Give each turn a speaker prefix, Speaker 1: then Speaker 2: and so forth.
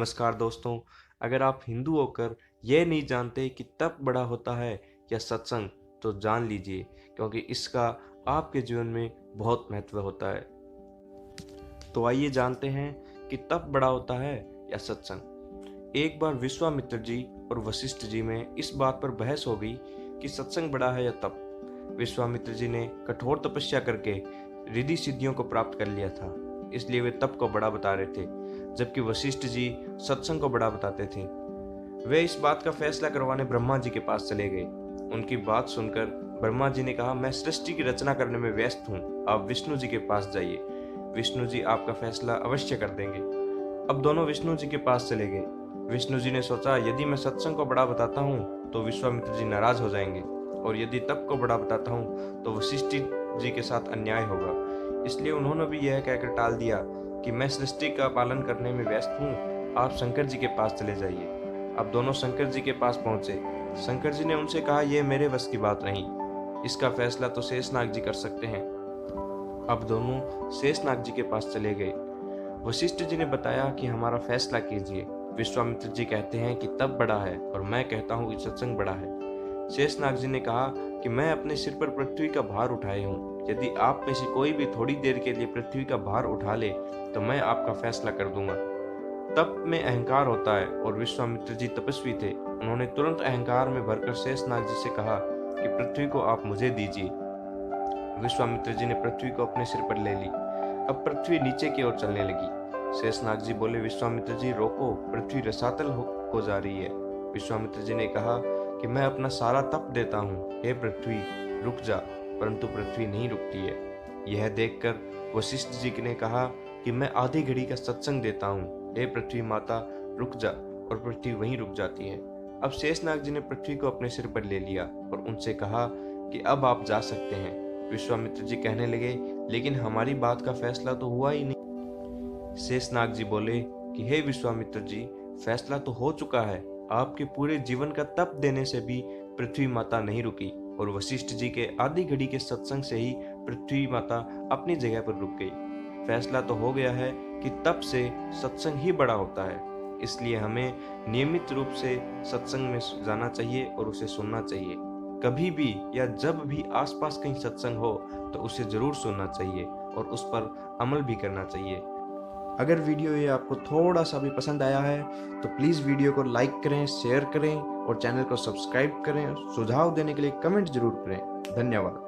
Speaker 1: नमस्कार दोस्तों। अगर आप हिंदू होकर यह नहीं जानते कि तप बड़ा होता है या सत्संग, तो जान लीजिए, क्योंकि इसका आपके जीवन में बहुत महत्व होता है। तो आइए जानते हैं कि तप बड़ा होता है या सत्संग। एक बार विश्वामित्र जी और वशिष्ठ जी में इस बात पर बहस हो गई कि सत्संग बड़ा है या तप। विश्वामित्र जी ने कठोर तपस्या करके रिद्धि सिद्धियों को प्राप्त कर लिया था, इसलिए वे तप को बड़ा बता रहे थे, जबकि वशिष्ठ जी सत्संग को बड़ा बताते थे। वे इस बात का फैसला करवाने ब्रह्मा जी के पास चले गए। उनकी बात सुनकर ब्रह्मा जी ने कहा, मैं सृष्टि की रचना करने में व्यस्त हूँ, आप विष्णु जी के पास जाइए, विष्णु जी आपका फैसला अवश्य कर देंगे। अब दोनों विष्णु जी के पास चले गए। विष्णु जी ने सोचा, यदि मैं सत्संग को बड़ा बताता हूँ तो विश्वामित्र जी नाराज हो जाएंगे, और यदि तप को बड़ा बताता हूँ तो वशिष्ठ जी के साथ अन्याय होगा। इसलिए उन्होंने भी यह कहकर टाल दिया कि मैं सृष्टि का पालन करने में व्यस्त हूँ, आप शंकर जी के पास चले जाइए। अब दोनों शंकर जी के पास पहुंचे। शंकर जी ने उनसे कहा, यह मेरे बस की बात नहीं, इसका फैसला तो शेषनाग जी कर सकते हैं। अब दोनों शेषनाग जी के पास चले गए। वशिष्ठ जी ने बताया कि हमारा फैसला कीजिए। विश्वामित्र जी कहते हैं कि तप बड़ा है और मैं कहता हूँ कि सत्संग बड़ा है। शेषनाग जी ने कहा कि मैं अपने सिर पर पृथ्वी का भार उठाए हूँ, यदि आप में से कोई भी थोड़ी देर के लिए पृथ्वी का भार उठा ले तो मैं आपका फैसला कर दूंगा। तप में अहंकार होता है और विश्वामित्र जी तपस्वी थे। उन्होंने तुरंत अहंकार में भरकर शेषनाग जी से कहा कि पृथ्वी को आप मुझे दीजिए। विश्वामित्र जी ने पृथ्वी को अपने सिर पर ले ली। अब पृथ्वी नीचे की ओर चलने लगी। शेषनाग जी बोले, विश्वामित्र जी रोको, पृथ्वी रसातल हो जा रही है। विश्वामित्र जी ने कहा कि मैं अपना सारा तप देता हूँ, हे पृथ्वी रुक जा, परंतु पृथ्वी नहीं रुकती है। यह देखकर वशिष्ठ जी ने कहा कि मैं आधी घड़ी का सत्संग देता हूँ, हे पृथ्वी माता रुक जा, और पृथ्वी वहीं रुक जाती है। अब शेषनाग जी ने पृथ्वी को अपने सिर पर ले लिया और उनसे कहा कि अब आप जा सकते हैं। विश्वामित्र जी कहने लगे, लेकिन हमारी बात का फैसला तो हुआ ही नहीं। शेषनाग जी बोले कि हे विश्वामित्र जी, फैसला तो हो चुका है, आपके पूरे जीवन का तप देने से भी पृथ्वी माता नहीं रुकी, और वशिष्ठ जी के आधी घड़ी के सत्संग से ही पृथ्वी माता अपनी जगह पर रुक गई। फैसला तो हो गया है कि तप से सत्संग ही बड़ा होता है, इसलिए हमें नियमित रूप से सत्संग में जाना चाहिए और उसे सुनना चाहिए। कभी भी या जब भी आसपास कहीं सत्संग हो तो उसे जरूर सुनना चाहिए और उस पर अमल भी करना चाहिए। अगर वीडियो ये आपको थोड़ा सा भी पसंद आया है तो प्लीज़ वीडियो को लाइक करें, शेयर करें और चैनल को सब्सक्राइब करें। सुझाव देने के लिए कमेंट जरूर करें। धन्यवाद।